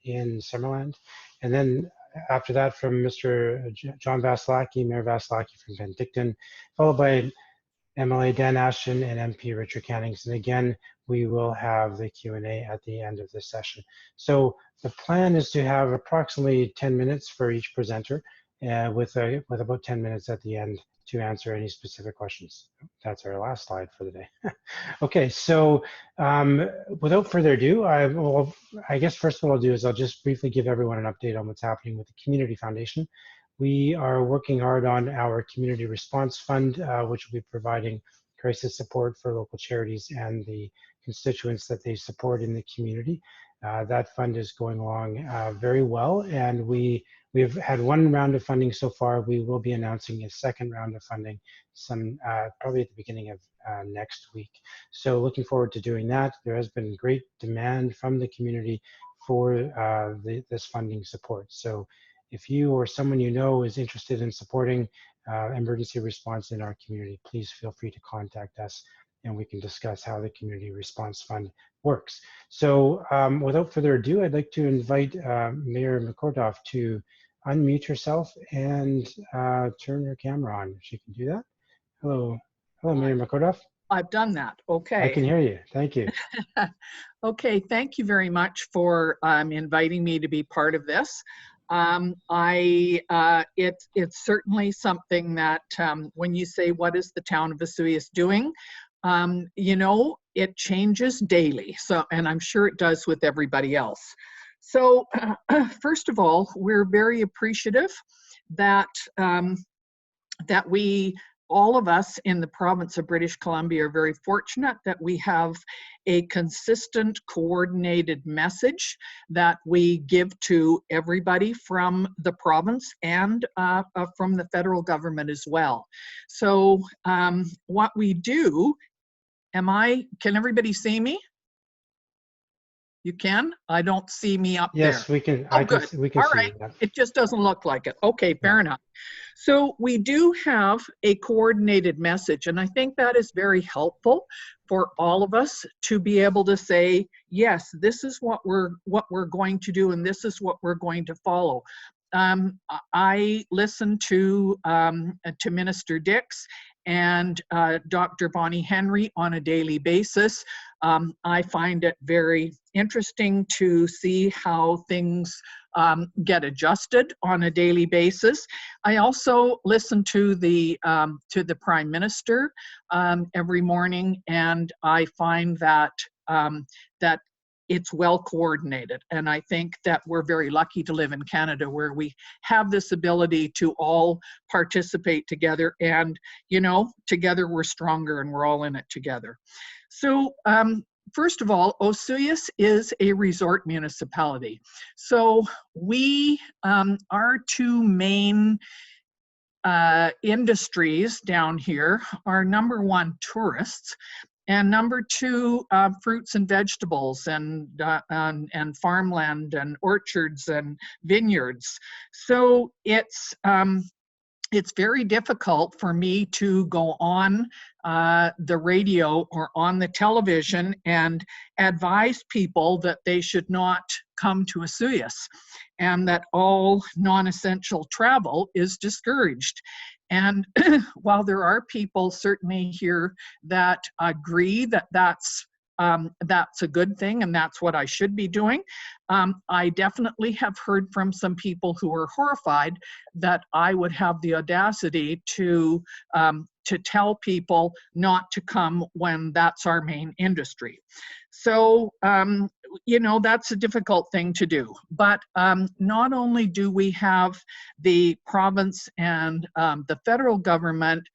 in Summerland. And then after that from Mr. John Vassilaki, Mayor Vassilaki from Penticton, followed by MLA Dan Ashton and MP Richard Cannings. And again, we will have the Q&A at the end of this session. So the plan is to have approximately 10 minutes for each presenter, with about 10 minutes at the end to answer any specific questions. That's our last slide for the day. Okay, so without further ado, I guess first what I'll do is I'll just briefly give everyone an update on what's happening with the Community Foundation. We are working hard on our Community Response Fund, which will be providing crisis support for local charities and the constituents that they support in the community. That fund is going along very well, and we've had one round of funding so far. We will be announcing a second round of funding probably at the beginning of next week. So looking forward to doing that. There has been great demand from the community for this funding support. So if you or someone you know is interested in supporting emergency response in our community, please feel free to contact us and we can discuss how the Community Response Fund works. So without further ado, I'd like to invite Mayor McKortoff to unmute herself and turn her camera on. If she can do that. Hello, Mayor McKortoff. I've done that. Okay. I can hear you. Thank you. Okay, thank you very much for inviting me to be part of this. It's certainly something that when you say, what is the town of Osoyoos doing? You know, it changes daily. So, and I'm sure it does with everybody else. So first of all, we're very appreciative that, all of us in the province of British Columbia are very fortunate that we have a consistent, coordinated message that we give to everybody from the province and from the federal government as well. So what we do, can everybody see me? You can? I don't see me up there. Yes, we can. Oh, good. We can All see right. you. It just doesn't look like it. Okay, fair enough. So we do have a coordinated message, and I think that is very helpful for all of us to be able to say, yes, this is what we're going to do, and this is what we're going to follow. I listen to Minister Dix and Dr. Bonnie Henry on a daily basis. I find it very interesting to see how things get adjusted on a daily basis. I also listen to the Prime Minister every morning, and I find that that it's well coordinated. And I think that we're very lucky to live in Canada where we have this ability to all participate together, and, you know, together we're stronger and we're all in it together. So first of all, Osoyoos is a resort municipality. So we, our two main industries down here are, number one, tourists, and number two, fruits and vegetables and farmland and orchards and vineyards. So it's very difficult for me to go on the radio or on the television and advise people that they should not come to Osoyoos and that all non-essential travel is discouraged. And while there are people certainly here that agree that that's a good thing and that's what I should be doing, I definitely have heard from some people who are horrified that I would have the audacity to tell people not to come when that's our main industry. So, you know, that's a difficult thing to do. But not only do we have the province and the federal government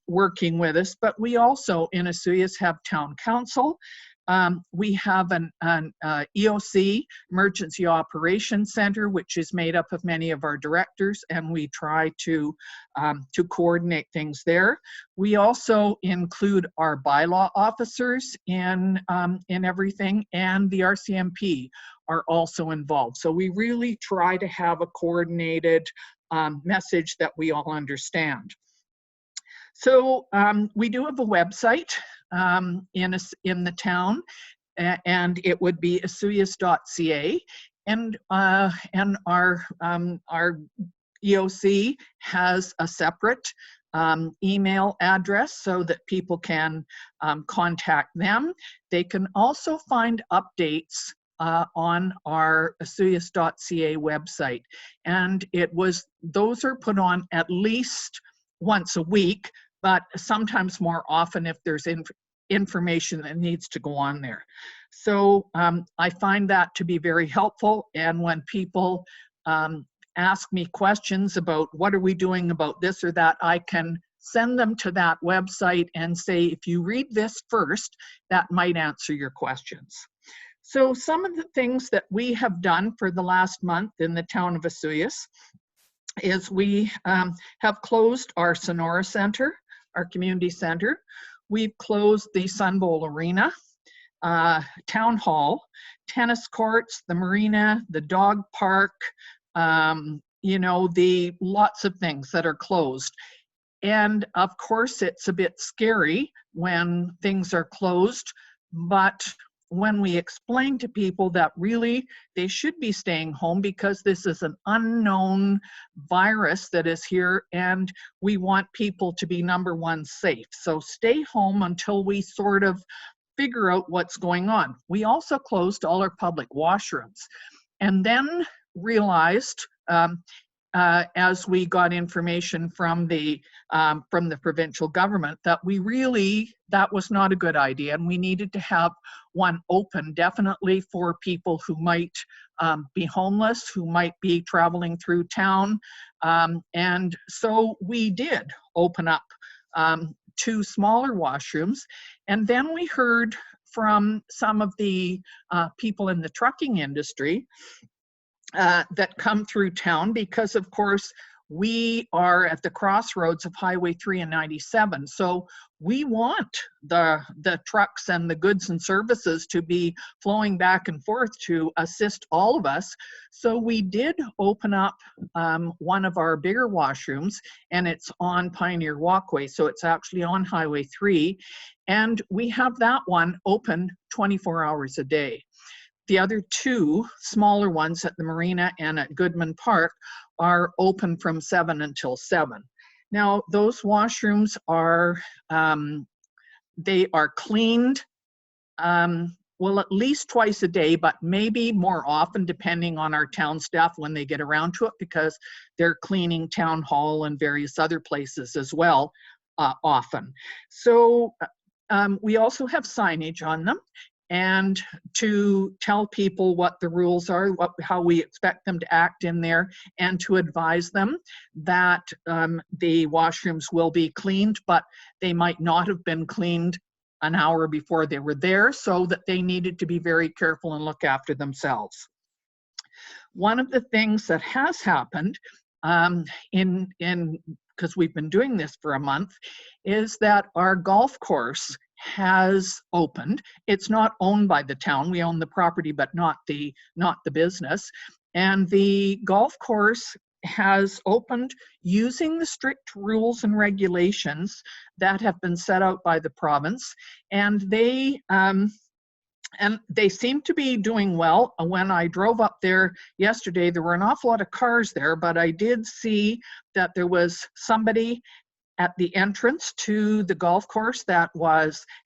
working with us, but we also in Osoyoos have town council. We have an EOC, Emergency Operations Center, which is made up of many of our directors, and we try to coordinate things there. We also include our bylaw officers in everything, and the RCMP are also involved. So we really try to have a coordinated message that we all understand. So we do have a website in the town, and it would be osoyoos.ca. And our EOC has a separate email address so that people can contact them. They can also find updates on our osoyoos.ca website. And those are put on at least once a week, but sometimes more often if there's information that needs to go on there. So I find that to be very helpful. And when people ask me questions about what are we doing about this or that, I can send them to that website and say, if you read this first, that might answer your questions. So some of the things that we have done for the last month in the town of Osoyoos is we have closed our Sonora Center, our community center. We've closed the Sun Bowl Arena, Town Hall, tennis courts, the marina, the dog park, you know, the lots of things that are closed. And of course, it's a bit scary when things are closed, but when we explain to people that really they should be staying home because this is an unknown virus that is here and we want people to be, number one, safe. So stay home until we sort of figure out what's going on. We also closed all our public washrooms and then realized as we got information from the provincial government that that was not a good idea, and we needed to have one open definitely for people who might be homeless, who might be traveling through town, and so we did open up 2 smaller washrooms. And then we heard from some of the people in the trucking industry that come through town, because of course we are at the crossroads of Highway 3 and 97. So we want the trucks and the goods and services to be flowing back and forth to assist all of us. So we did open up one of our bigger washrooms, and it's on Pioneer Walkway. So it's actually on Highway 3. And we have that one open 24 hours a day. The other 2 smaller ones at the marina and at Goodman Park are open from 7 until 7. Now, those washrooms are, they are cleaned, well, at least twice a day, but maybe more often depending on our town staff when they get around to it, because they're cleaning town hall and various other places as well often. So we also have signage on them, and to tell people what the rules are, how we expect them to act in there, and to advise them that the washrooms will be cleaned, but they might not have been cleaned an hour before they were there, so that they needed to be very careful and look after themselves. One of the things that has happened because we've been doing this for a month, is that our golf course has opened. It's not owned by the town. We own the property, but not the business. And the golf course has opened using the strict rules and regulations that have been set out by the province. And they seem to be doing well. When I drove up there yesterday, there were an awful lot of cars there, but I did see that there was somebody at the entrance to the golf course that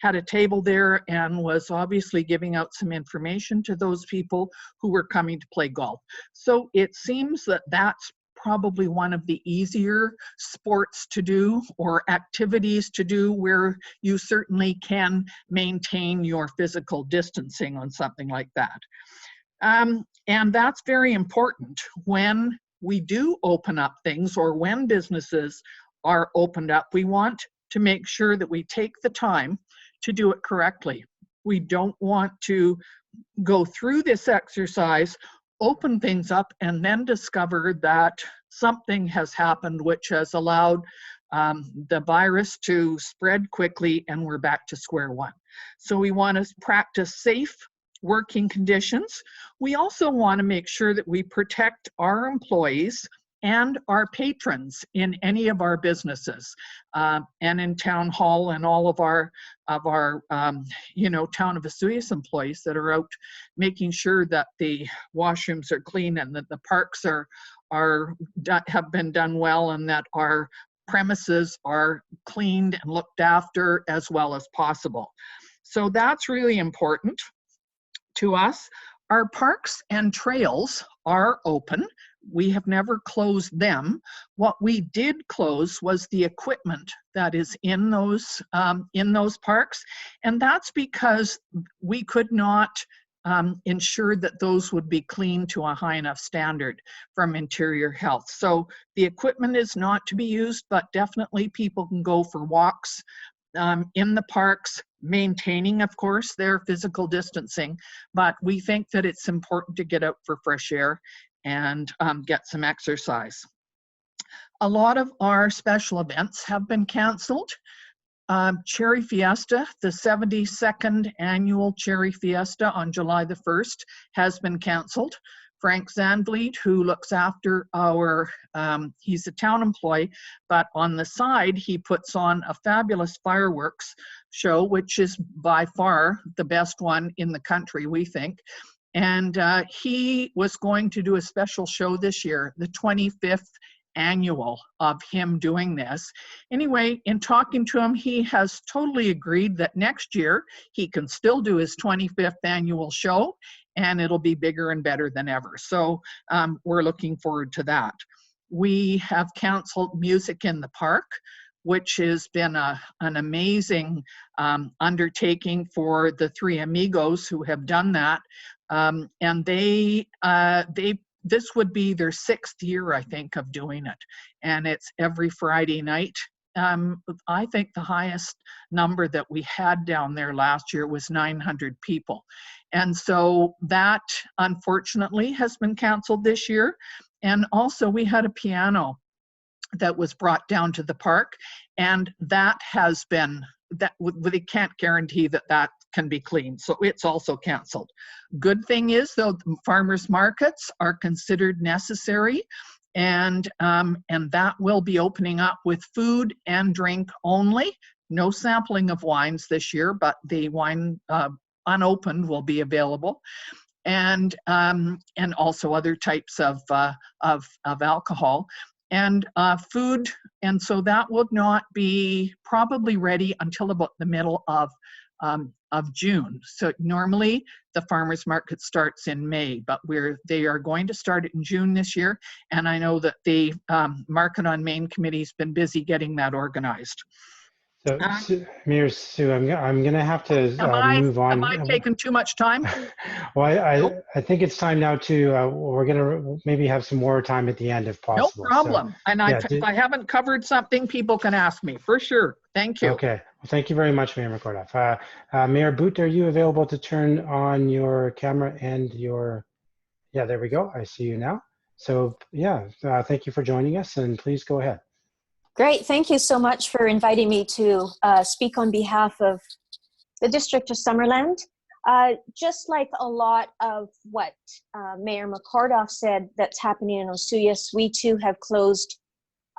had a table there and was obviously giving out some information to those people who were coming to play golf. So it seems that that's probably one of the easier sports to do or activities to do where you certainly can maintain your physical distancing on something like that. And that's very important when we do open up things, or when businesses are opened up. We want to make sure that we take the time to do it correctly. We don't want to go through this exercise, open things up, and then discover that something has happened which has allowed the virus to spread quickly, and we're back to square one. So we want to practice safe working conditions. We also want to make sure that we protect our employees and our patrons in any of our businesses, and in town hall, and all of our you know, town of Osoyoos employees that are out making sure that the washrooms are clean and that the parks have been done well, and that our premises are cleaned and looked after as well as possible. So that's really important to us. Our parks and trails are open. We have never closed them. What we did close was the equipment that is in those parks, and that's because we could not ensure that those would be clean to a high enough standard from Interior Health. So the equipment is not to be used, but definitely people can go for walks in the parks, maintaining, of course, their physical distancing. But we think that it's important to get out for fresh air and get some exercise. A lot of our special events have been canceled. Cherry Fiesta, the 72nd annual Cherry Fiesta on July the 1st has been canceled. Frank Zandvliet, who looks after our, he's a town employee, but on the side, he puts on a fabulous fireworks show, which is by far the best one in the country, we think. And he was going to do a special show this year, the 25th annual of him doing this. Anyway, in talking to him, he has totally agreed that next year he can still do his 25th annual show, and it'll be bigger and better than ever. So we're looking forward to that. We have canceled Music in the Park, which has been an amazing undertaking for the three amigos who have done that. And this would be their 6th year, I think, of doing it. And it's every Friday night. I think the highest number that we had down there last year was 900 people. And so that, unfortunately, has been canceled this year. And also we had a piano that was brought down to the park, and that has been, that they can't guarantee that that can be cleaned, so it's also canceled. Good thing is, though, farmers markets are considered necessary, and that will be opening up with food and drink only. No sampling of wines this year, but the wine unopened will be available, and also other types of alcohol. And food, and so that will not be probably ready until about the middle of June. So normally the farmers market starts in May, but they are going to start it in June this year. And I know that the Market on Main Committee has been busy getting that organized. So, Mayor Sue, I'm going to have to move on. Am I taking too much time? Well, I think it's time now to, we're going to maybe have some more time at the end if possible. No problem. So, and yeah, if I haven't covered something, people can ask me, for sure. Thank you. Okay. Well, thank you very much, Mayor McKortoff. Mayor Boot, are you available to turn on your camera and your, yeah, there we go. I see you now. So yeah, thank you for joining us, and please go ahead. Great. Thank you so much for inviting me to speak on behalf of the District of Summerland. Just like a lot of what Mayor McKortoff said that's happening in Osoyoos, we too have closed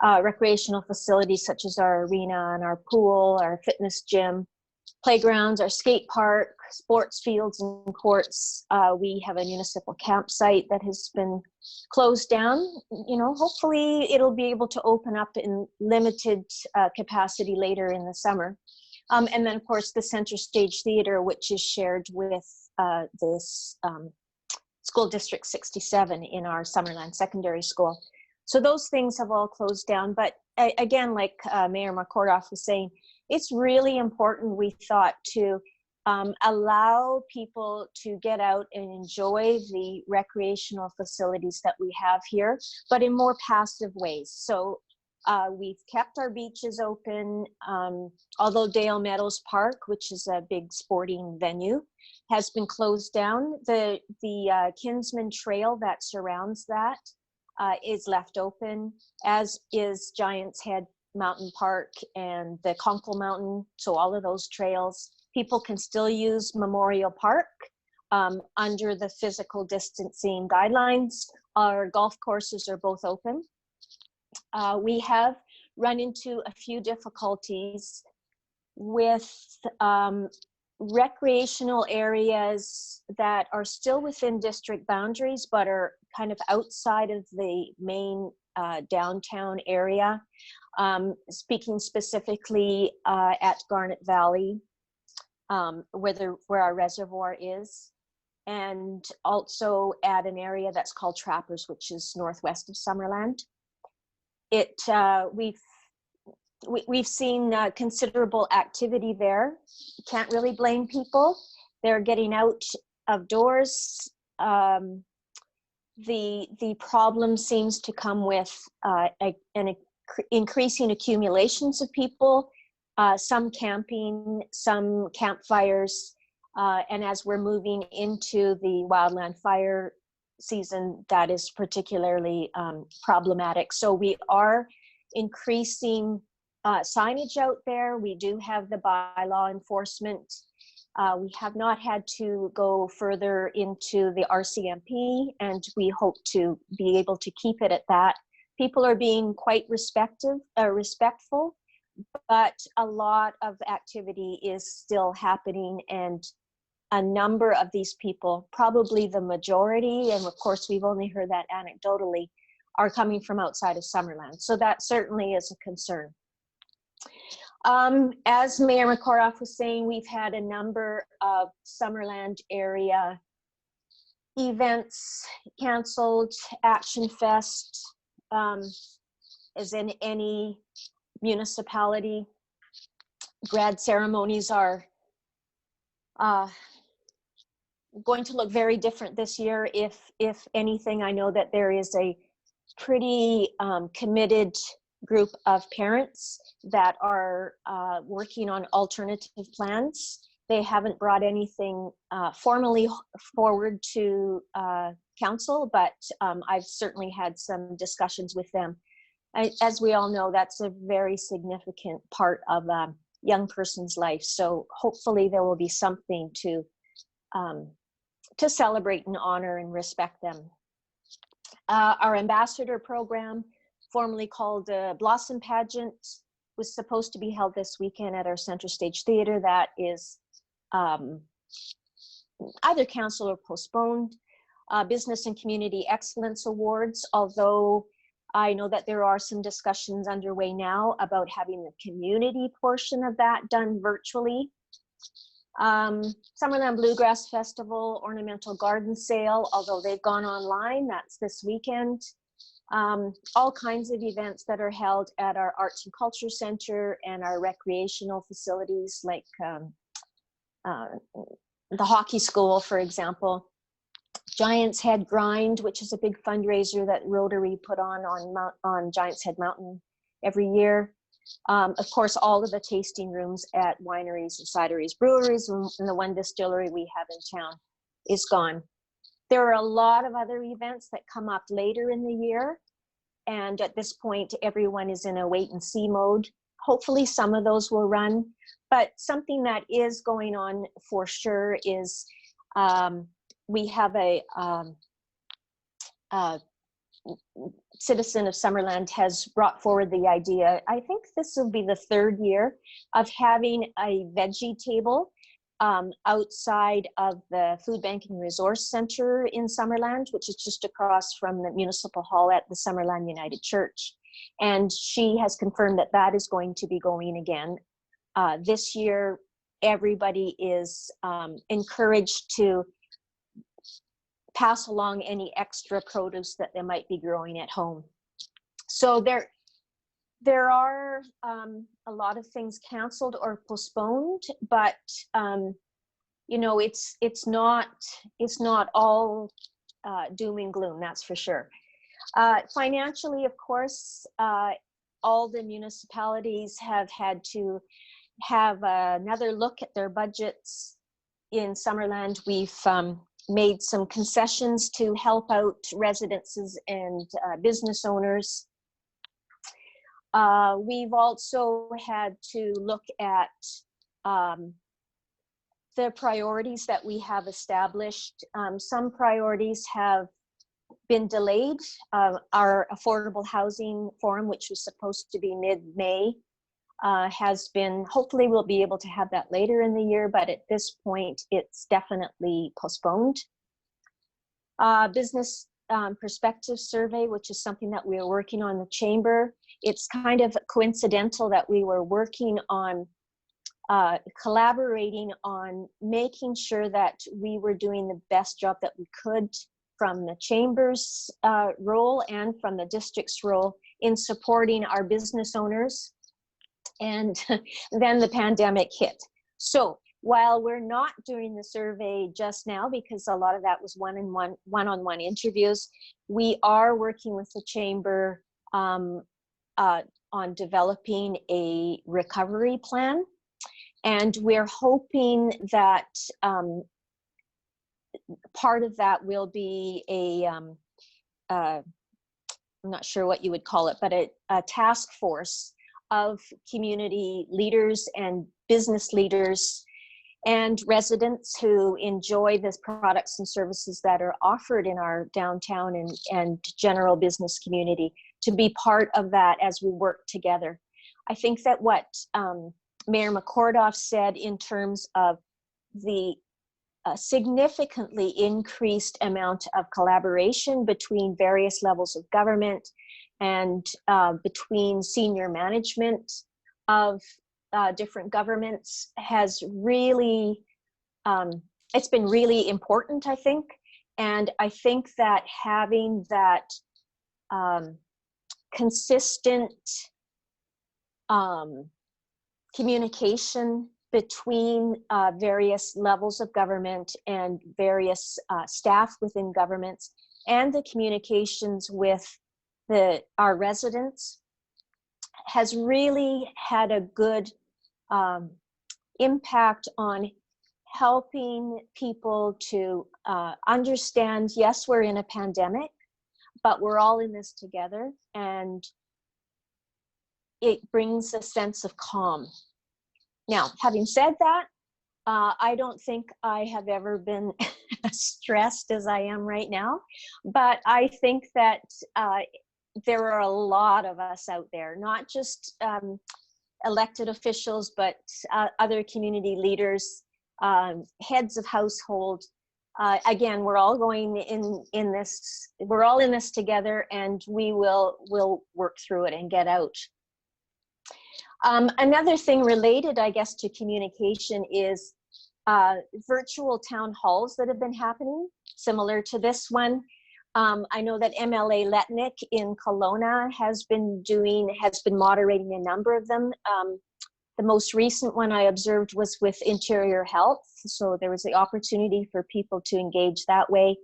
recreational facilities such as our arena and our pool, our fitness gym, playgrounds, our skate park, sports fields and courts. We have a municipal campsite that has been closed down. You know, hopefully it'll be able to open up in limited capacity later in the summer. And then of course the Center Stage Theater, which is shared with this School District 67 in our Summerland Secondary School. So those things have all closed down. But again, like Mayor McKortoff was saying, it's really important, we thought, to allow people to get out and enjoy the recreational facilities that we have here, but in more passive ways. So we've kept our beaches open, although Dale Meadows Park, which is a big sporting venue, has been closed down. The Kinsman Trail that surrounds that is left open, as is Giants Head Mountain Park and the Conkle Mountain. So all of those trails, people can still use Memorial Park under the physical distancing guidelines. Our golf courses are both open. we have run into a few difficulties with recreational areas that are still within district boundaries but are kind of outside of the main downtown area. Speaking specifically at Garnet Valley, where our reservoir is, and also at an area that's called Trappers, which is northwest of Summerland. We've seen considerable activity there. Can't really blame people. They're getting out of doors. The problem seems to come with an increasing accumulations of people, some camping, some campfires, and as we're moving into the wildland fire season, that is particularly problematic. So we are increasing signage out there. We do have the bylaw enforcement. We have not had to go further into the RCMP, and we hope to be able to keep it at that. People are being quite respectful, but a lot of activity is still happening, and a number of these people, probably the majority, and of course we've only heard that anecdotally, are coming from outside of Summerland. So that certainly is a concern. As Mayor McKortoff was saying, we've had a number of Summerland area events canceled. Action Fest, as in any municipality, grad ceremonies are going to look very different this year. If anything, I know that there is a pretty committed group of parents that are working on alternative plans. They haven't brought anything formally forward to council, but I've certainly had some discussions with them. As we all know, that's a very significant part of a young person's life. So hopefully there will be something to celebrate and honor and respect them. Our ambassador program, formerly called Blossom Pageant, was supposed to be held this weekend at our Center Stage Theater. That is either canceled or postponed. Business and Community Excellence Awards, although I know that there are some discussions underway now about having the community portion of that done virtually. Summerland Bluegrass Festival, Ornamental Garden Sale, although they've gone online, that's this weekend. All kinds of events that are held at our Arts and Culture Center and our recreational facilities, like the hockey school, for example. Giant's Head Grind, which is a big fundraiser that Rotary put on Giant's Head Mountain every year. Of course, all of the tasting rooms at wineries and cideries, breweries, and the one distillery we have in town is gone. There are a lot of other events that come up later in the year, and at this point, everyone is in a wait and see mode. Hopefully some of those will run, but something that is going on for sure is we have a citizen of Summerland has brought forward the idea, I think this will be the third year, of having a veggie table outside of the Food Bank and Resource Center in Summerland, which is just across from the Municipal Hall at the Summerland United Church. And she has confirmed that that is going to be going again. This year, everybody is encouraged to pass along any extra produce that they might be growing at home. So there are a lot of things canceled or postponed, but you know, it's not all doom and gloom, that's for sure. Financially, of course, all the municipalities have had to have another look at their budgets. In Summerland, we've made some concessions to help out residences and business owners. We've also had to look at the priorities that we have established. Some priorities have been delayed. Our affordable housing forum, which was supposed to be mid-May, has been, hopefully we'll be able to have that later in the year, but at this point it's definitely postponed. Business perspective survey, which is something that we are working on in the chamber. It's kind of coincidental that we were working on collaborating on making sure that we were doing the best job that we could from the chamber's role and from the district's role in supporting our business owners. And then the pandemic hit. So while we're not doing the survey just now, because a lot of that was one-on-one interviews, we are working with the chamber on developing a recovery plan. And we're hoping that part of that will be I'm not sure what you would call it, but a task force of community leaders and business leaders and residents who enjoy the products and services that are offered in our downtown and general business community to be part of that as we work together. I think that what Mayor McKortoff said in terms of the significantly increased amount of collaboration between various levels of government and between senior management of different governments has really, it's been really important, I think. And I think that having that consistent communication between various levels of government and various staff within governments, and the communications with our residents has really had a good impact on helping people to understand, yes, we're in a pandemic, but we're all in this together, and it brings a sense of calm. Now, having said that, I don't think I have ever been as stressed as I am right now, but I think that there are a lot of us out there, not just elected officials, but other community leaders, heads of household. Again, we're all going in this, we're all in this together, and we'll work through it and get out. Another thing related, I guess, to communication is virtual town halls that have been happening, similar to this one. I know that MLA Letnick in Kelowna has been moderating a number of them. The most recent one I observed was with Interior Health, so there was the opportunity for people to engage that way.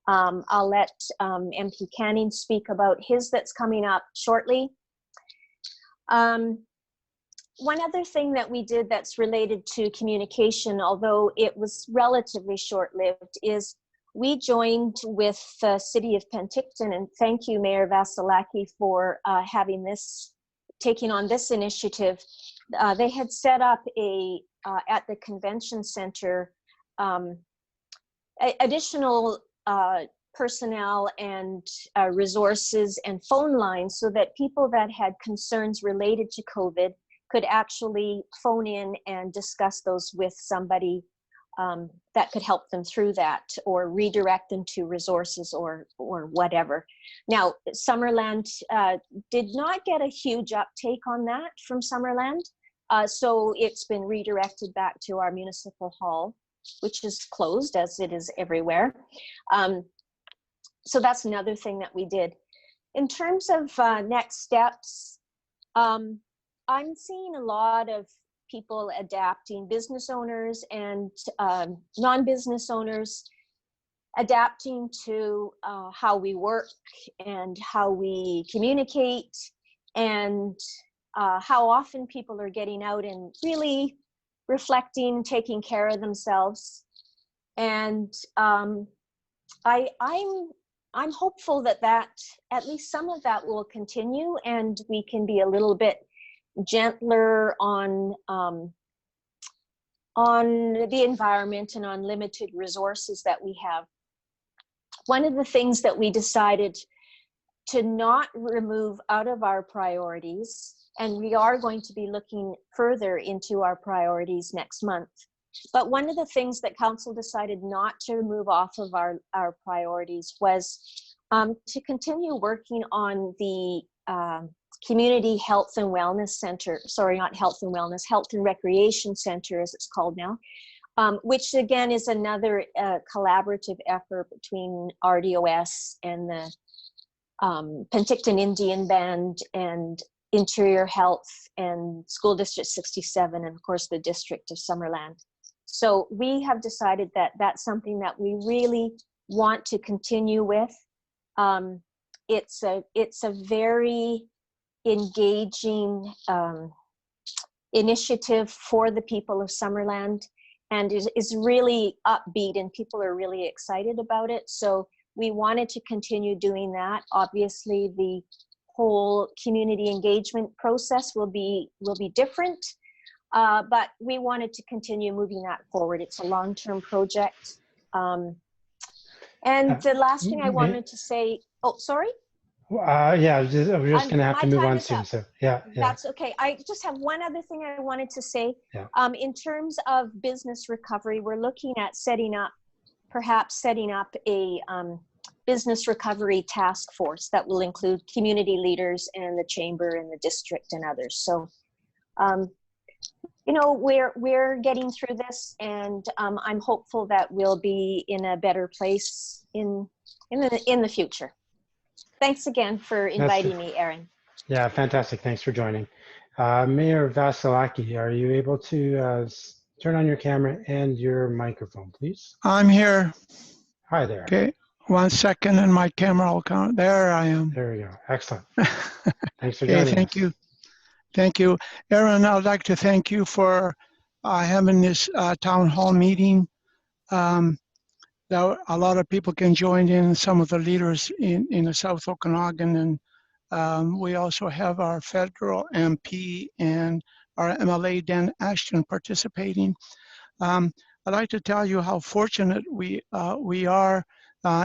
I'll let MP Cannings speak about his that's coming up shortly. One other thing that we did that's related to communication, although it was relatively short-lived, is we joined with the City of Penticton, and thank you, Mayor Vassilaki, for taking on this initiative. They had set up at the convention center additional personnel and resources and phone lines so that people that had concerns related to COVID could actually phone in and discuss those with somebody that could help them through that, or redirect them to resources or whatever. Now, Summerland did not get a huge uptake on that from Summerland, so it's been redirected back to our municipal hall, which is closed as it is everywhere. So that's another thing that we did. In terms of next steps, I'm seeing a lot of people adapting, business owners and non-business owners, adapting to how we work and how we communicate, and how often people are getting out and really reflecting, taking care of themselves. And I'm hopeful that at least some of that will continue, and we can be a little bit gentler on the environment and on limited resources that we have. one of the things that we decided to not remove out of our priorities, and we are going to be looking further into our priorities next month. But one of the things that council decided not to remove off of our priorities was to continue working on the Community Health and Wellness Center, sorry, not Health and Wellness, Health and Recreation Center as it's called now, which again is another collaborative effort between RDOS and the Penticton Indian Band and Interior Health and School District 67 and of course the District of Summerland. So we have decided that that's something that we really want to continue with. It's a very engaging initiative for the people of Summerland, and is really upbeat and people are really excited about it. So we wanted to continue doing that. Obviously the whole community engagement process will be different, but we wanted to continue moving that forward. It's a long-term project. And the last thing I wanted to say, oh, sorry? Yeah, we're just going to have to move on soon. So yeah. That's okay. I just have one other thing I wanted to say. Yeah. In terms of business recovery, we're looking at perhaps setting up a business recovery task force that will include community leaders and the chamber and the district and others. So, you know, we're getting through this, and I'm hopeful that we'll be in a better place in the future. Thanks again for inviting me, Aaron. Yeah, fantastic. Thanks for joining. Mayor Vassilaki, are you able to turn on your camera and your microphone, please? I'm here. Hi there. Okay, 1 second and my camera will count. There I am. There we go. Excellent. Thanks for Okay, joining thank us. you. Thank you. Aaron, I'd like to thank you for having this town hall meeting. That a lot of people can join in, some of the leaders in the South Okanagan, and we also have our federal MP and our MLA Dan Ashton participating. I'd like to tell you how fortunate we are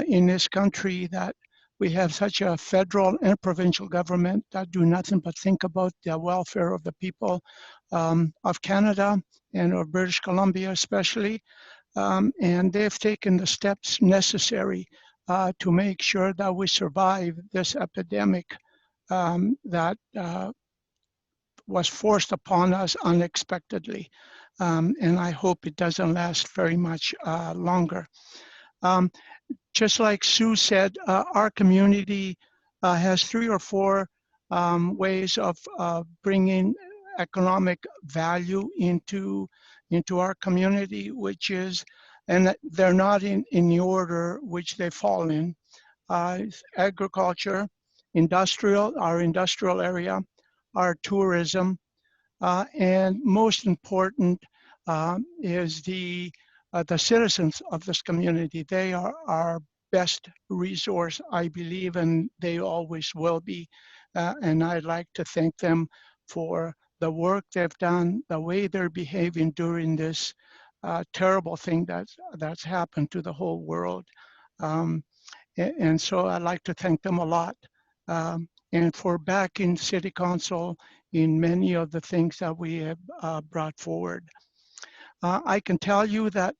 in this country, that we have such a federal and provincial government that do nothing but think about the welfare of the people of Canada and of British Columbia especially. And they've taken the steps necessary to make sure that we survive this epidemic that was forced upon us unexpectedly. And I hope it doesn't last very much longer. Just like Sue said, our community has 3 or 4 ways of bringing economic value into our community, which is, and they're not in the order which they fall in, agriculture, industrial, our industrial area, our tourism, and most important is the citizens of this community. They are our best resource, I believe, and they always will be. And I'd like to thank them for the work they've done, the way they're behaving during this terrible thing that's happened to the whole world. And so I'd like to thank them a lot. And for backing City Council in many of the things that we have brought forward. I can tell you that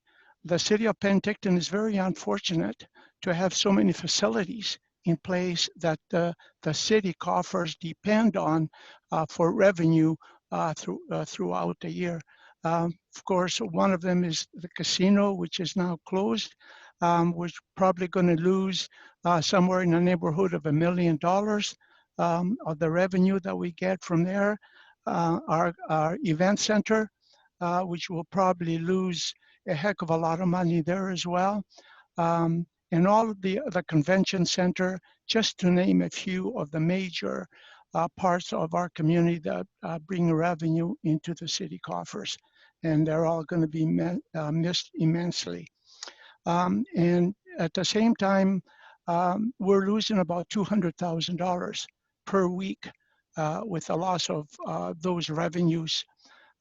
the City of Penticton is very unfortunate to have so many facilities in place that the city coffers depend on for revenue throughout the year. Of course, one of them is the casino, which is now closed. We're probably going to lose somewhere in the neighborhood of $1 million of the revenue that we get from there. Our event center, which will probably lose a heck of a lot of money there as well. And all of the convention center, just to name a few of the major parts of our community that bring revenue into the city coffers. And they're all going to be missed immensely. And at the same time, we're losing about $200,000 per week with the loss of those revenues.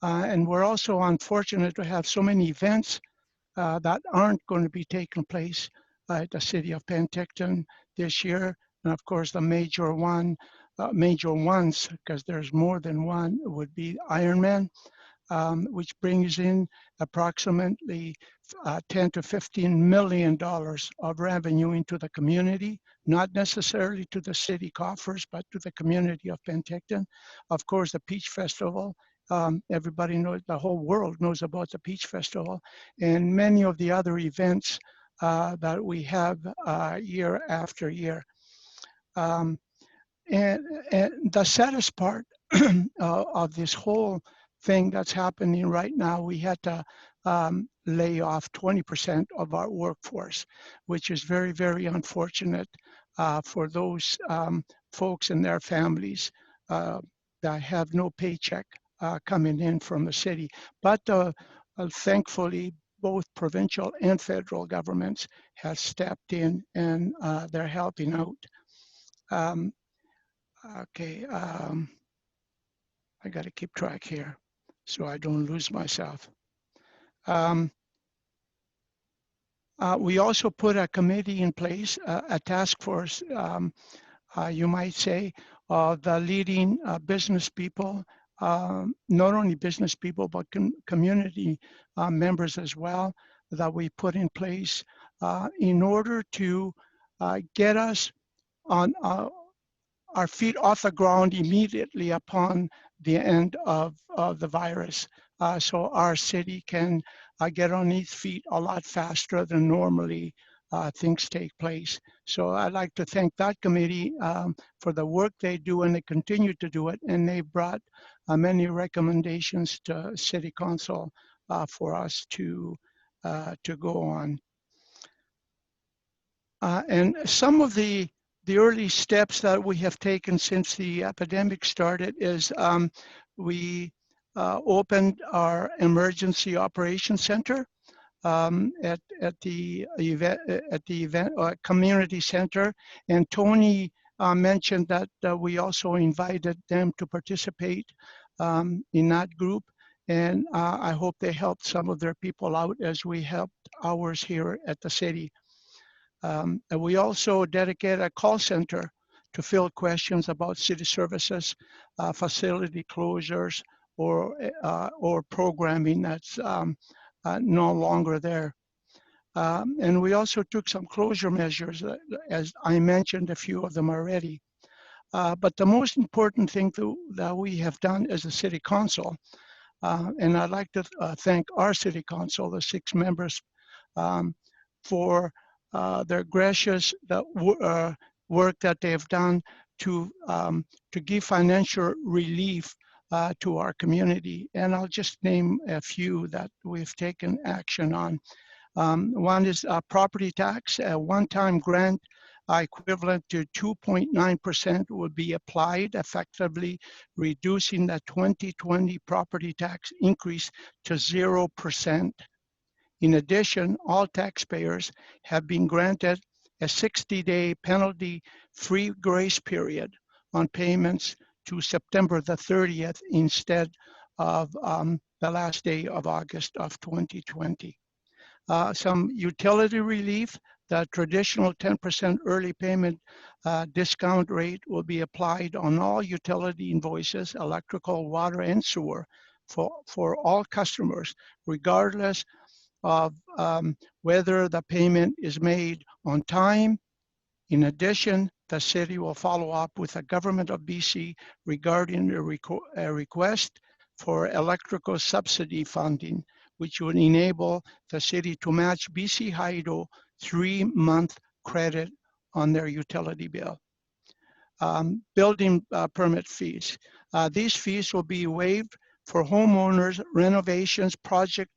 And we're also unfortunate to have so many events that aren't going to be taking place at the city of Penticton this year. And of course, the major ones, because there's more than one, would be Ironman, which brings in approximately $10 to $15 million of revenue into the community, not necessarily to the city coffers, but to the community of Penticton. Of course, the Peach Festival, everybody knows, the whole world knows about the Peach Festival, and many of the other events that we have year after year. And the saddest part of this whole thing that's happening right now, we had to lay off 20% of our workforce, which is very, very unfortunate for those folks and their families that have no paycheck coming in from the city. But thankfully, both provincial and federal governments have stepped in, and they're helping out. I got to keep track here so I don't lose myself. We also put a committee in place, a task force, you might say, of the leading business people, not only business people, but community members as well, that we put in place in order to get us on our feet off the ground immediately upon the end of the virus. So our city can get on its feet a lot faster than normally things take place. So I'd like to thank that committee for the work they do, and they continue to do it. And they brought many recommendations to City Council for us to go on. And some of the early steps that we have taken since the epidemic started is we opened our emergency operations center at the community center, and Toni mentioned that we also invited them to participate in that group, and I hope they helped some of their people out as we helped ours here at the city. And we also dedicated a call center to field questions about city services, facility closures, or programming that's no longer there. And we also took some closure measures, as I mentioned a few of them already. But the most important thing that we have done as a city council, and I'd like to thank our city council, the 6 members, for their gracious work that they have done to give financial relief to our community. And I'll just name a few that we've taken action on. One is property tax. A one-time grant equivalent to 2.9% would be applied, effectively reducing the 2020 property tax increase to 0%. In addition, all taxpayers have been granted a 60-day penalty-free grace period on payments to September the 30th instead of the last day of August of 2020. Some utility relief. The traditional 10% early payment discount rate will be applied on all utility invoices, electrical, water, and sewer for all customers, regardless of whether the payment is made on time. In addition, the city will follow up with the Government of BC regarding a request for electrical subsidy funding, which would enable the city to match BC Hydro 3-month credit on their utility bill. Building permit fees. These fees will be waived for homeowners, renovations, projects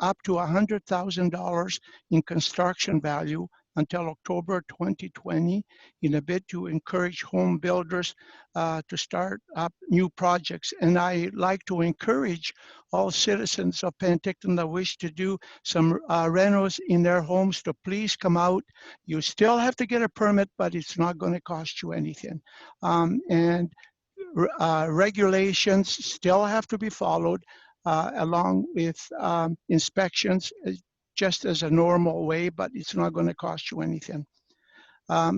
up to $100,000 in construction value until October 2020 in a bid to encourage home builders to start up new projects. And I like to encourage all citizens of Penticton that wish to do some renos in their homes to please come out. You still have to get a permit, but it's not going to cost you anything. And regulations still have to be followed along with inspections. just as a normal way, but it's not going to cost you anything.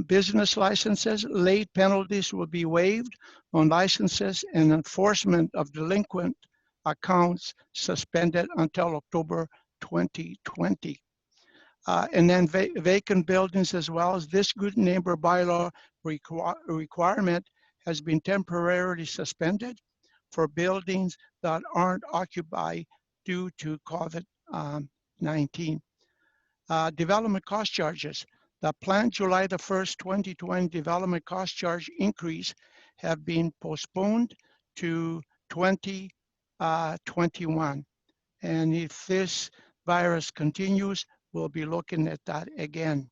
Business licenses, late penalties will be waived on licenses, and enforcement of delinquent accounts suspended until October 2020. And then vacant buildings as well. As this good neighbor bylaw requirement has been temporarily suspended for buildings that aren't occupied due to COVID-19. Development cost charges. The planned July the 1st, 2020 development cost charge increase have been postponed to 2021. And if this virus continues, we'll be looking at that again.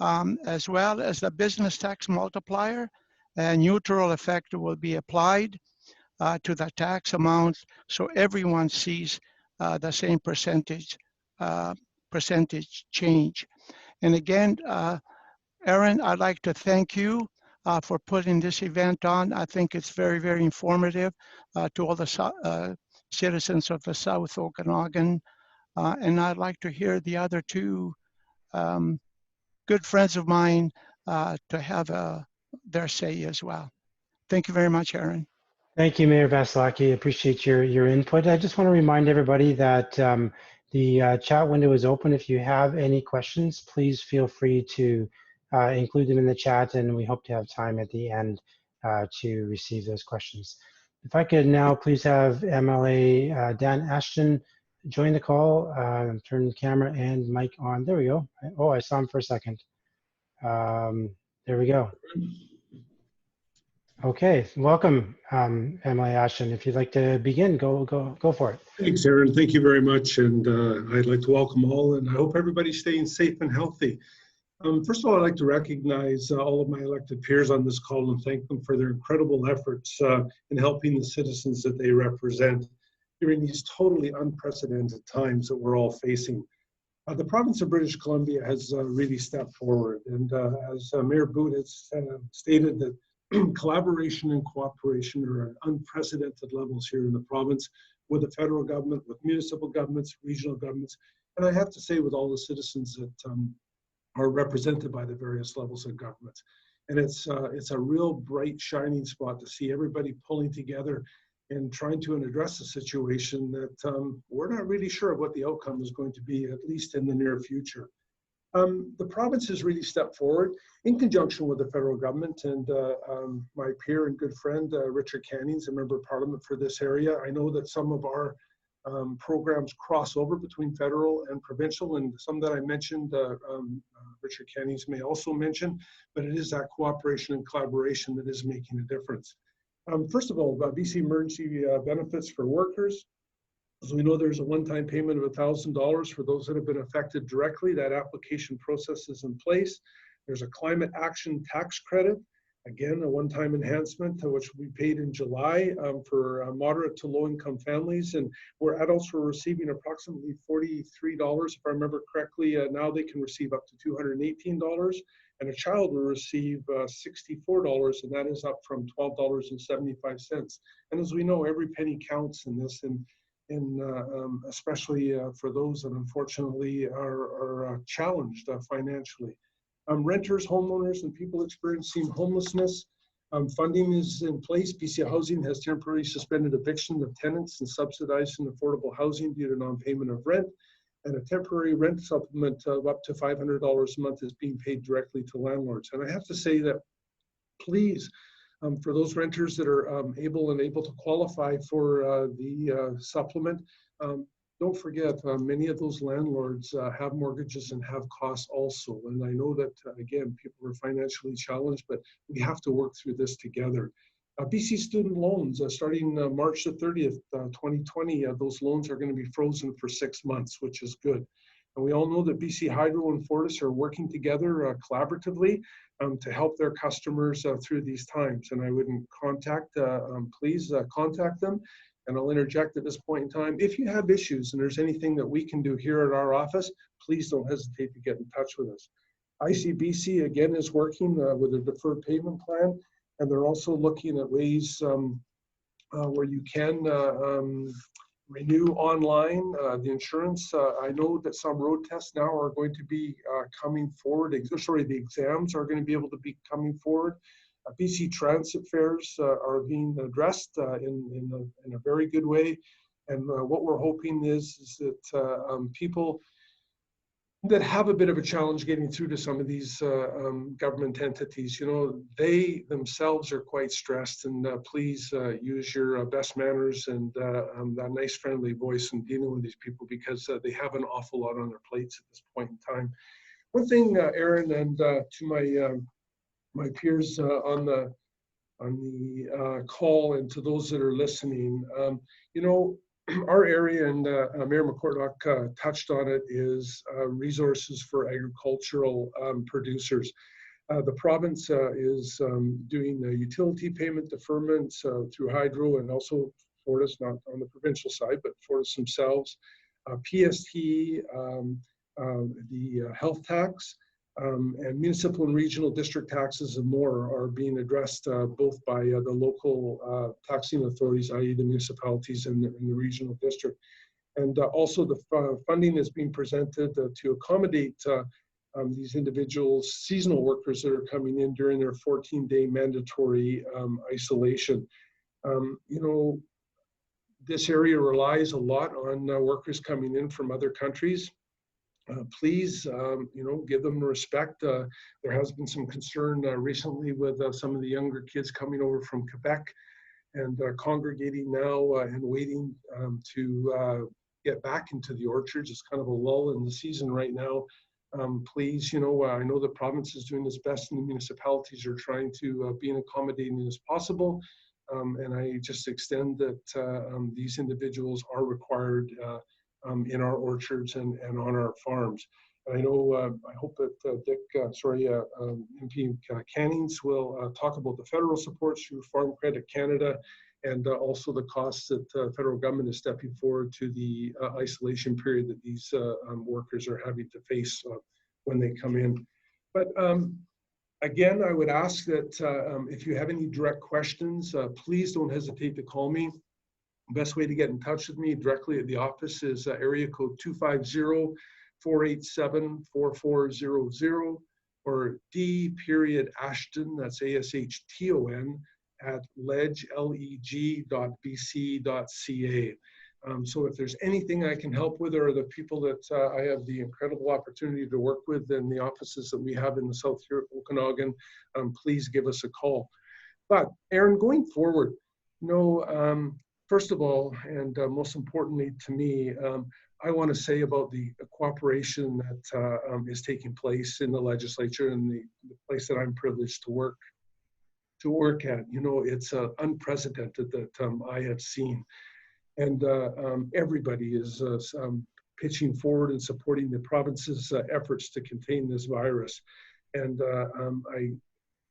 As well as the business tax multiplier, a neutral effect will be applied to the tax amounts, so everyone sees the same percentage change. And again, Aaron, I'd like to thank you for putting this event on. I think it's very, very informative to all the citizens of the South Okanagan. And I'd like to hear the other two good friends of mine to have their say as well. Thank you very much, Aaron. Thank you, Mayor Vassilaki. Appreciate your input. I just want to remind everybody that the chat window is open. If you have any questions, please feel free to include them in the chat, and we hope to have time at the end to receive those questions. If I could now please have MLA Dan Ashton join the call, turn the camera and mic on. There we go. Oh, I saw him for a second. There we go. Okay, welcome, MLA Ashton. If you'd like to begin, go for it. Thanks, Aaron. Thank you very much. And I'd like to welcome all, and I hope everybody's staying safe and healthy. First of all, I'd like to recognize all of my elected peers on this call and thank them for their incredible efforts in helping the citizens that they represent during these totally unprecedented times that we're all facing. The province of British Columbia has really stepped forward, and as Mayor Boot has stated, that collaboration and cooperation are at unprecedented levels here in the province with the federal government, with municipal governments, regional governments, and I have to say with all the citizens that are represented by the various levels of government. And it's a real bright, shining spot to see everybody pulling together and trying to address a situation that we're not really sure of what the outcome is going to be, at least in the near future. The province has really stepped forward in conjunction with the federal government, and my peer and good friend, Richard Cannings, a member of parliament for this area. I know that some of our programs cross over between federal and provincial, and some that I mentioned, Richard Cannings may also mention, but it is that cooperation and collaboration that is making a difference. First of all, BC emergency benefits for workers. As we know, there's a one-time payment of $1,000 for those that have been affected directly. That application process is in place. There's a climate action tax credit. Again, a one-time enhancement which we paid in July for moderate to low-income families, and where adults were receiving approximately $43, if I remember correctly. Now they can receive up to $218, and a child will receive $64, and that is up from $12.75. And as we know, every penny counts in this, and especially for those that unfortunately are challenged financially. Renters, homeowners, and people experiencing homelessness, funding is in place. BC Housing has temporarily suspended eviction of tenants and subsidizing affordable housing due to non-payment of rent, and a temporary rent supplement of up to $500 a month is being paid directly to landlords. And I have to say that, please, for those renters that are able to qualify for the supplement, don't forget, many of those landlords have mortgages and have costs also. And I know that, again, people are financially challenged, but we have to work through this together. BC student loans, starting March the 30th, 2020, those loans are going to be frozen for 6 months, which is good. And we all know that BC Hydro and Fortis are working together collaboratively to help their customers through these times. And I would please contact them. And I'll interject at this point in time, if you have issues and there's anything that we can do here at our office, please don't hesitate to get in touch with us. ICBC, again, is working with a deferred payment plan, and they're also looking at ways where you can renew online the insurance. I know that some road tests now are going to be coming forward. Sorry, the exams are going to be able to be coming forward. BC transit fares are being addressed in a very good way. And what we're hoping is that people that have a bit of a challenge getting through to some of these government entities, you know, they themselves are quite stressed, and please use your best manners and that nice friendly voice in dealing with these people, because they have an awful lot on their plates at this point in time. One thing, Aaron, and to my peers on the call, and to those that are listening, you know, our area, and Mayor McKortoff touched on it, is resources for agricultural producers. The province is doing utility payment deferments through hydro, and also Fortis, not on the provincial side, but Fortis themselves, PST, the health tax, and municipal and regional district taxes and more are being addressed both by the local taxing authorities, i.e. the municipalities and the regional district. And also the funding is being presented to accommodate these individuals, seasonal workers that are coming in during their 14-day mandatory isolation. You know, this area relies a lot on workers coming in from other countries. Please, you know, give them respect. There has been some concern recently with some of the younger kids coming over from Quebec and congregating now and waiting to get back into the orchards. It's kind of a lull in the season right now. Please, you know, I know the province is doing its best, and the municipalities are trying to be as accommodating as possible. And I just extend that these individuals are required in our orchards and on our farms. And I know, I hope that MP Cannings will talk about the federal supports through Farm Credit Canada, and also the costs that the federal government is stepping forward to the isolation period that these workers are having to face when they come in. But again, I would ask that if you have any direct questions, please don't hesitate to call me. Best way to get in touch with me directly at the office is area code 250-487-4400, or D.Ashton, that's ASHTON, at leg.bc.ca. So if there's anything I can help with, or the people that I have the incredible opportunity to work with in the offices that we have in the South Okanagan, please give us a call. But Aaron, going forward, you know, first of all, and most importantly to me, I want to say about the cooperation that is taking place in the legislature and the place that I'm privileged to work at. You know, it's unprecedented that I have seen. And everybody is pitching forward and supporting the province's efforts to contain this virus. And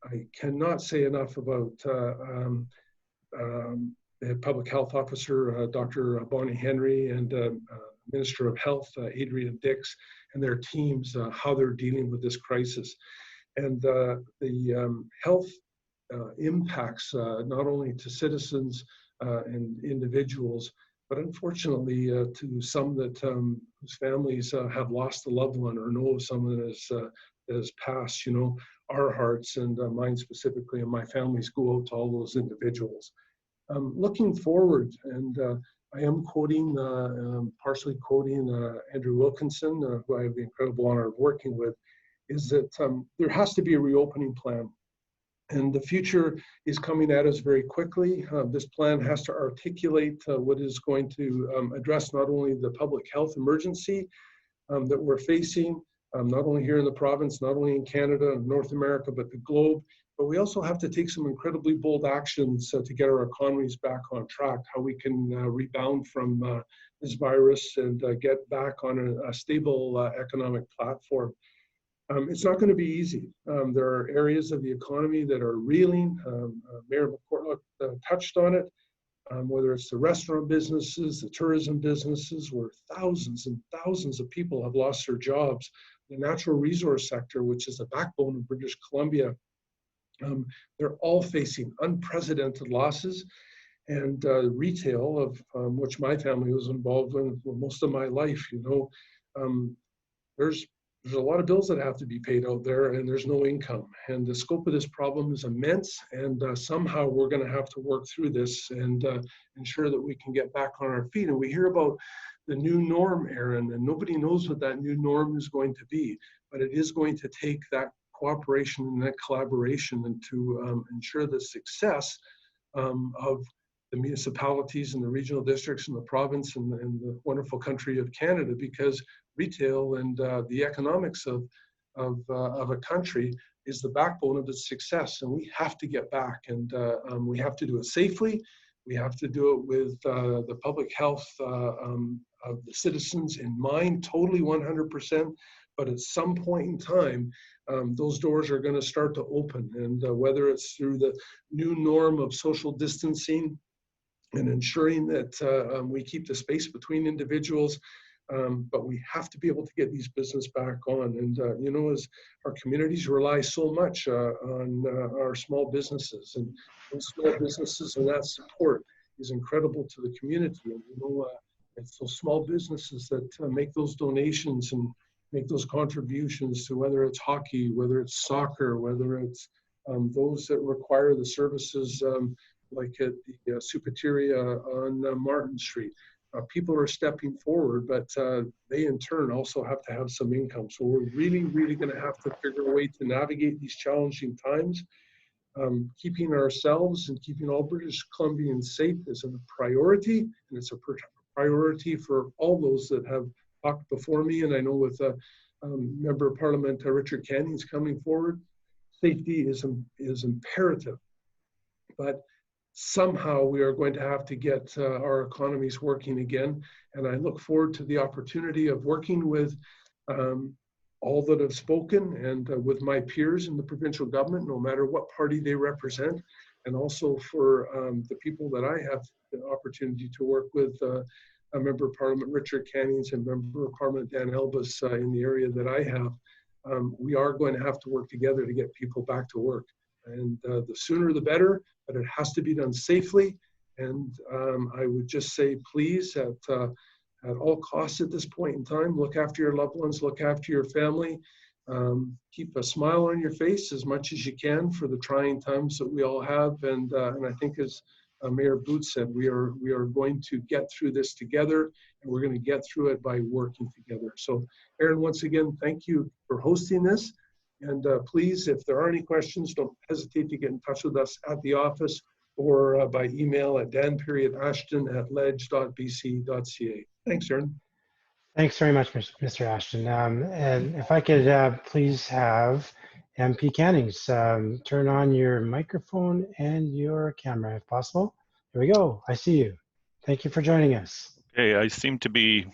I cannot say enough about the Public Health Officer, Dr. Bonnie Henry, and Minister of Health, Adrian Dix, and their teams, how they're dealing with this crisis. And the health impacts, not only to citizens and individuals, but unfortunately to some that whose families have lost a loved one, or know of someone that has passed. You know, our hearts, and mine specifically, and my families, go out to all those individuals. Looking forward, and I am quoting, partially quoting Andrew Wilkinson, who I have the incredible honor of working with, is that there has to be a reopening plan. And the future is coming at us very quickly. This plan has to articulate what is going to address not only the public health emergency that we're facing, not only here in the province, not only in Canada and North America, but the globe. But we also have to take some incredibly bold actions to get our economies back on track, how we can rebound from this virus and get back on a stable economic platform. It's not going to be easy. There are areas of the economy that are reeling. Mayor McKortoff touched on it, whether it's the restaurant businesses, the tourism businesses, where thousands and thousands of people have lost their jobs. The natural resource sector, which is the backbone of British Columbia, they're all facing unprecedented losses. and retail, of which my family was involved in for most of my life. You know, there's a lot of bills that have to be paid out there, and there's no income. And the scope of this problem is immense, and somehow we're going to have to work through this and ensure that we can get back on our feet. And we hear about the new norm, Aaron, and nobody knows what that new norm is going to be, but it is going to take that cooperation and that collaboration, and to ensure the success of the municipalities and the regional districts and the province and the wonderful country of Canada, because retail and the economics of a country is the backbone of its success, and we have to get back, and we have to do it safely. We have to do it with the public health of the citizens in mind, totally 100%. But at some point in time, those doors are going to start to open, and whether it's through the new norm of social distancing and ensuring that we keep the space between individuals, but we have to be able to get these business back on. And you know, as our communities rely so much on our small businesses, and those small businesses and that support is incredible to the community. And you know, it's those small businesses that make those donations and make those contributions to, whether it's hockey, whether it's soccer, whether it's those that require the services like at the Supateria on Martin Street. People are stepping forward, but they in turn also have to have some income. So we're really, really going to have to figure a way to navigate these challenging times. Keeping ourselves and keeping all British Columbians safe is a priority, and it's a priority for all those that have talked before me. And I know with Member of Parliament Richard Cannings coming forward, safety is imperative. But somehow we are going to have to get our economies working again. And I look forward to the opportunity of working with all that have spoken, and with my peers in the provincial government, no matter what party they represent, and also for the people that I have the opportunity to work with, a Member of Parliament Richard Cannings and Member of Parliament Dan Elbus in the area that I have. We are going to have to work together to get people back to work. And the sooner the better, but it has to be done safely. And I would just say, please, at all costs at this point in time, look after your loved ones, look after your family, keep a smile on your face as much as you can for the trying times that we all have. And I think, as Mayor Booth said, we are going to get through this together, and we're going to get through it by working together. So Aaron, once again, thank you for hosting this. And please, if there are any questions, don't hesitate to get in touch with us at the office or by email at dan.ashton@ledge.bc.ca. Thanks, Aaron. Thanks very much, Mr. Ashton. And if I could please have MP Cannings turn on your microphone and your camera if possible. Here we go. I see you. Thank you for joining us. Okay, I seem to be,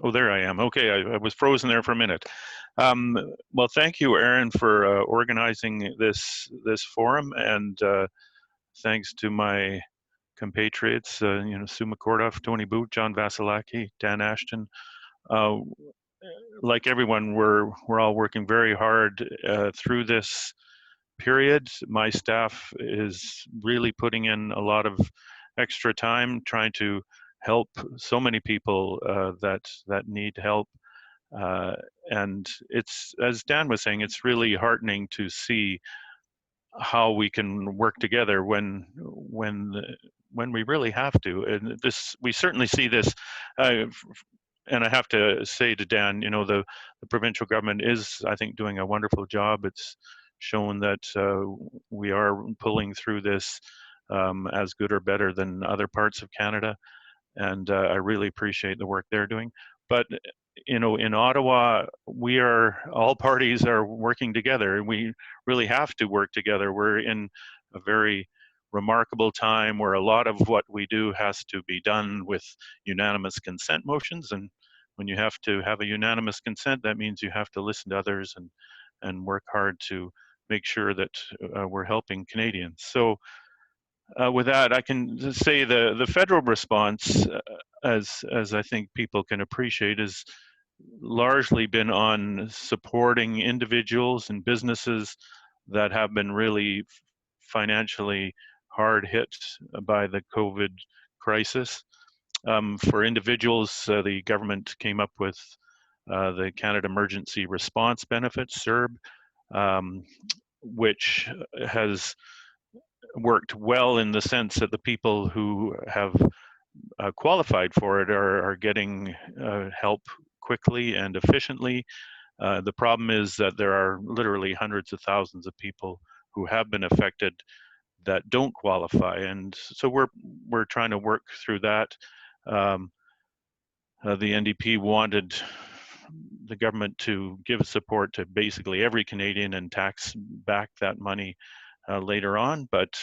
oh, there I am. Okay, I was frozen there for a minute. Well, thank you, Aaron, for organizing this forum, and thanks to my compatriots, Sue McKortoff, Toni Boot, John Vassilaki, Dan Ashton. Like everyone, we're all working very hard through this period. My staff is really putting in a lot of extra time trying to help so many people that need help. And it's, as Dan was saying, it's really heartening to see how we can work together when we really have to. And we certainly see this. And I have to say to Dan, the provincial government is, I think, doing a wonderful job. It's shown that we are pulling through this as good or better than other parts of Canada. And I really appreciate the work they're doing. But in Ottawa, all parties are working together, and we really have to work together. We're in a very remarkable time where a lot of what we do has to be done with unanimous consent motions. And when you have to have a unanimous consent, that means you have to listen to others and work hard to make sure that we're helping Canadians. So with that, I can say the federal response, as I think people can appreciate, is largely been on supporting individuals and businesses that have been really financially hard hit by the COVID crisis. For individuals, the government came up with the Canada Emergency Response Benefit, CERB, which has worked well in the sense that the people who have qualified for it are getting help quickly and efficiently. The problem is that there are literally hundreds of thousands of people who have been affected that don't qualify, and so we're trying to work through that. The NDP wanted the government to give support to basically every Canadian and tax back that money later on, but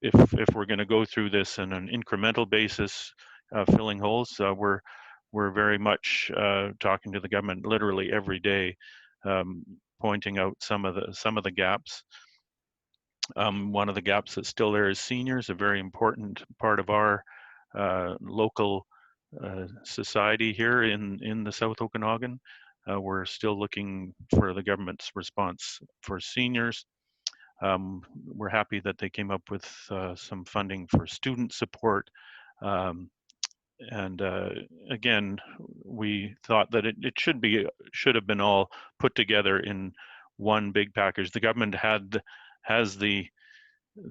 if we're going to go through this on an incremental basis, filling holes, we're very much talking to the government literally every day, pointing out some of the gaps. One of the gaps that's still there is seniors, a very important part of our local society here in the South Okanagan. We're still looking for the government's response for seniors. We're happy that they came up with some funding for student support. And again, we thought that it should have been all put together in one big package. The government has the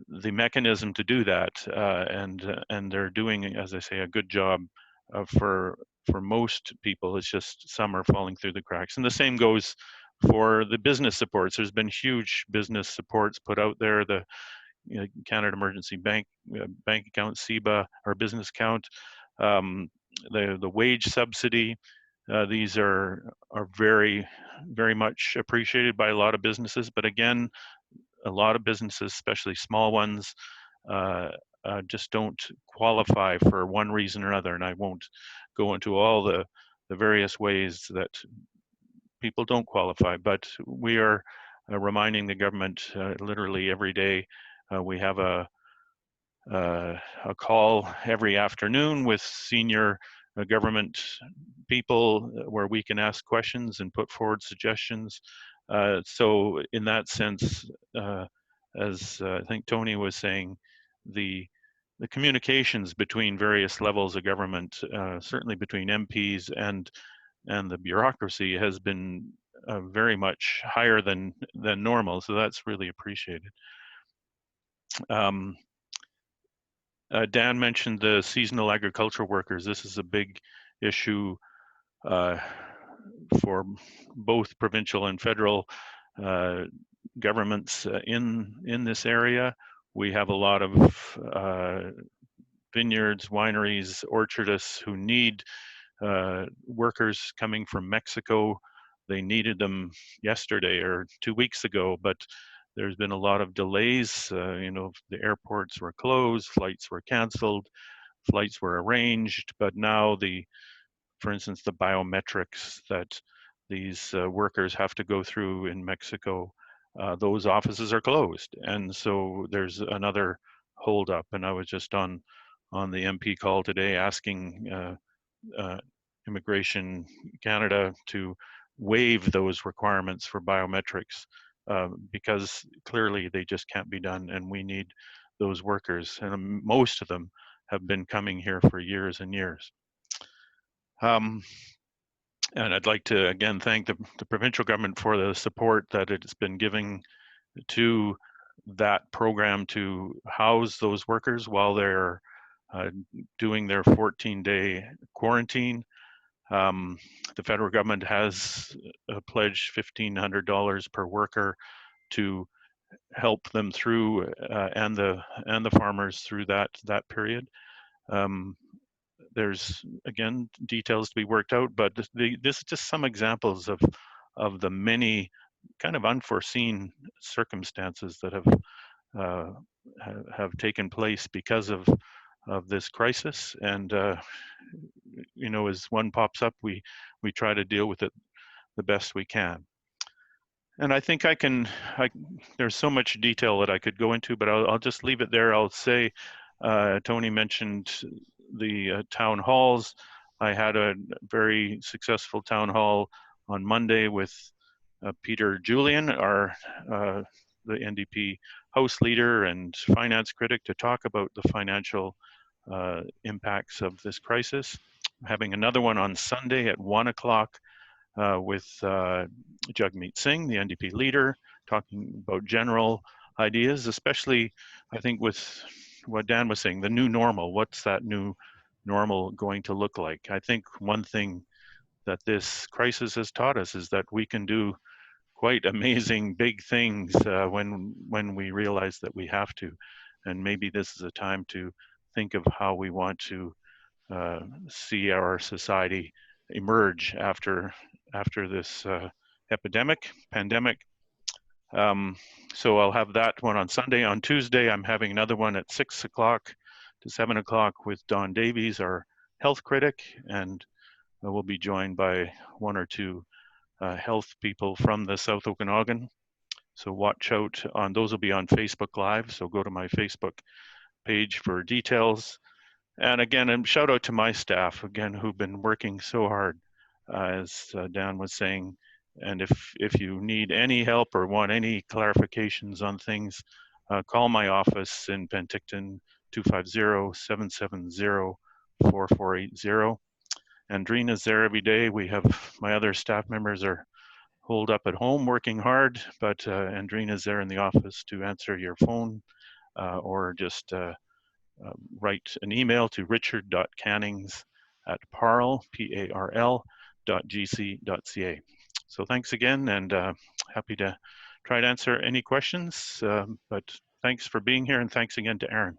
mechanism to do that, and they're doing, as I say, a good job for most people. It's just some are falling through the cracks, and the same goes for the business supports. There's been huge business supports put out there. The Canada Emergency Bank account, CEBA, or business account, the wage subsidy. These are very, very much appreciated by a lot of businesses, but again, a lot of businesses, especially small ones, just don't qualify for one reason or another. And I won't go into all the various ways that people don't qualify, but we are reminding the government literally every day. We have a call every afternoon with senior government people where we can ask questions and put forward suggestions. So in that sense, as I think Toni was saying, the communications between various levels of government, certainly between MPs and the bureaucracy, has been very much higher than normal. So that's really appreciated. Dan mentioned the seasonal agricultural workers. This is a big issue for both provincial and federal governments in this area. We have a lot of vineyards, wineries, orchardists who need workers coming from Mexico. They needed them yesterday or 2 weeks ago, but there's been a lot of delays. The airports were closed, flights were canceled, flights were arranged, but now for instance, the biometrics that these workers have to go through in Mexico, those offices are closed. And so there's another holdup. And I was just on the MP call today asking Immigration Canada to waive those requirements for biometrics because clearly they just can't be done, and we need those workers. And most of them have been coming here for years and years. And I'd like to again thank the provincial government for the support that it's been giving to that program to house those workers while they're doing their 14-day quarantine. The federal government has pledged $1,500 per worker to help them through, and the farmers through that period. There's again details to be worked out, but this is just some examples of the many kind of unforeseen circumstances that have taken place because of this crisis. And as one pops up, we try to deal with it the best we can. And I think there's so much detail that I could go into, but I'll just leave it there. I'll say, Toni mentioned the town halls. I had a very successful town hall on Monday with Peter Julian, our the NDP House Leader and Finance Critic to talk about the financial impacts of this crisis. I'm having another one on Sunday at 1 o'clock with Jagmeet Singh, the NDP Leader, talking about general ideas, especially I think with what Dan was saying, the new normal. What's that new normal going to look like? I think one thing that this crisis has taught us is that we can do quite amazing big things when we realize that we have to. And maybe this is a time to think of how we want to see our society emerge after this pandemic. So I'll have that one on Sunday. On Tuesday, I'm having another one at 6 o'clock to 7 o'clock with Don Davies, our health critic, and we'll be joined by one or two health people from the South Okanagan. So watch out on those. Will be on Facebook Live. So go to my Facebook page for details. And again, and shout out to my staff again who've been working so hard, as Dan was saying. And if you need any help or want any clarifications on things, call my office in Penticton, 250-770-4480. Andrina's there every day. We have my other staff members are holed up at home working hard, but Andrina's there in the office to answer your phone or just write an email to richard.cannings@parl.gc.ca. So thanks again, and happy to try to answer any questions, but thanks for being here, and thanks again to Aaron.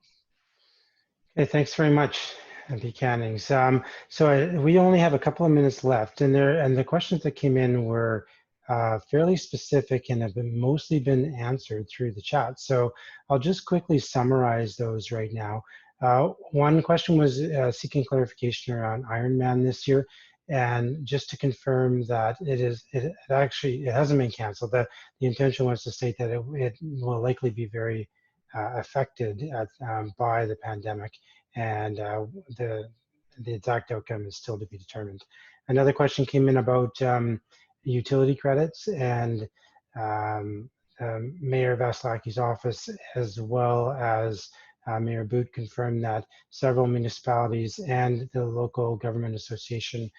Okay, thanks very much, MP Cannings. We only have a couple of minutes left, and the questions that came in were fairly specific and have mostly been answered through the chat. So I'll just quickly summarize those right now. One question was seeking clarification around Ironman this year, and just to confirm that it hasn't been canceled. The intention was to state that it will likely be very affected by the pandemic, and the exact outcome is still to be determined. Another question came in about utility credits, and Mayor Vassilaki's office, as well as Mayor Boot, confirmed that several municipalities and the local government association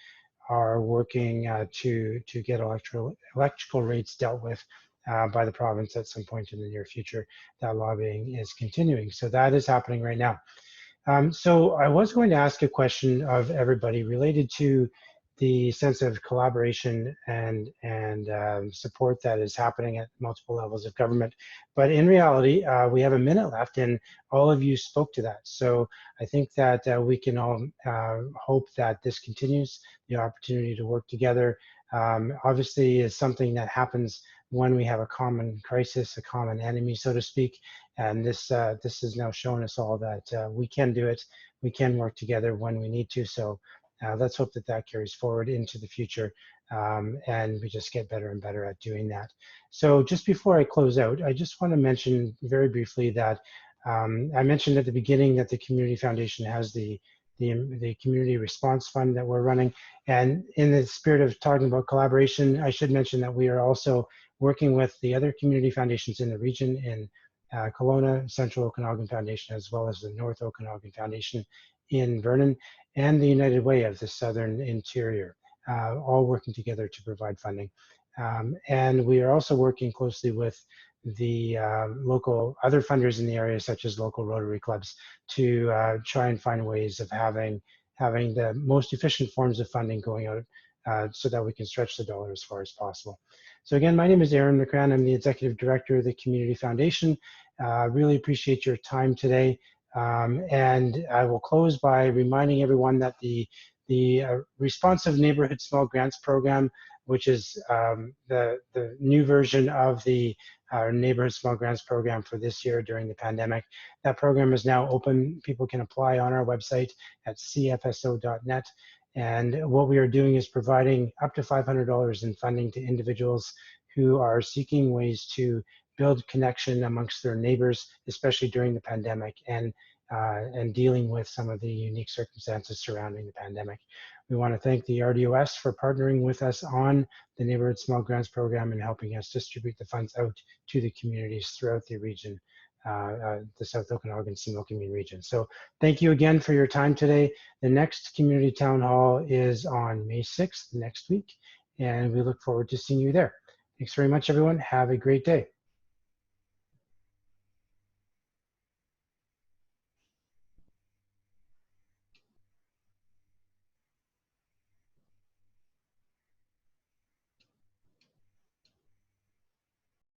are working to get electrical rates dealt with by the province at some point in the near future. That lobbying is continuing. So that is happening right now. So I was going to ask a question of everybody related to the sense of collaboration and support that is happening at multiple levels of government. But in reality, we have a minute left, and all of you spoke to that. So I think that we can all hope that this continues, the opportunity to work together. Obviously, is something that happens when we have a common crisis, a common enemy, so to speak. And this has now shown us all that we can do it. We can work together when we need to. So let's hope that that carries forward into the future, and we just get better and better at doing that. So just before I close out, I just want to mention very briefly that I mentioned at the beginning that the Community Foundation has the Community Response Fund that we're running. And in the spirit of talking about collaboration, I should mention that we are also working with the other community foundations in the region in Kelowna, Central Okanagan Foundation, as well as the North Okanagan Foundation in Vernon, and the United Way of the Southern Interior, all working together to provide funding. And we are also working closely with the local other funders in the area, such as local Rotary clubs, to try and find ways of having the most efficient forms of funding going out so that we can stretch the dollar as far as possible. So again, my name is Aaron McCran. I'm the Executive Director of the Community Foundation. Really appreciate your time today. And I will close by reminding everyone that the Responsive Neighborhood Small Grants Program, which is the new version of the Neighborhood Small Grants Program for this year during the pandemic. That program is now open. People can apply on our website at cfso.net. And what we are doing is providing up to $500 in funding to individuals who are seeking ways to build connection amongst their neighbors, especially during the pandemic, and and dealing with some of the unique circumstances surrounding the pandemic. We want to thank the RDOS for partnering with us on the Neighborhood Small Grants Program and helping us distribute the funds out to the communities throughout the region, the South Okanagan Similkameen region. So thank you again for your time today. The next community town hall is on May 6th, next week, and we look forward to seeing you there. Thanks very much, everyone. Have a great day.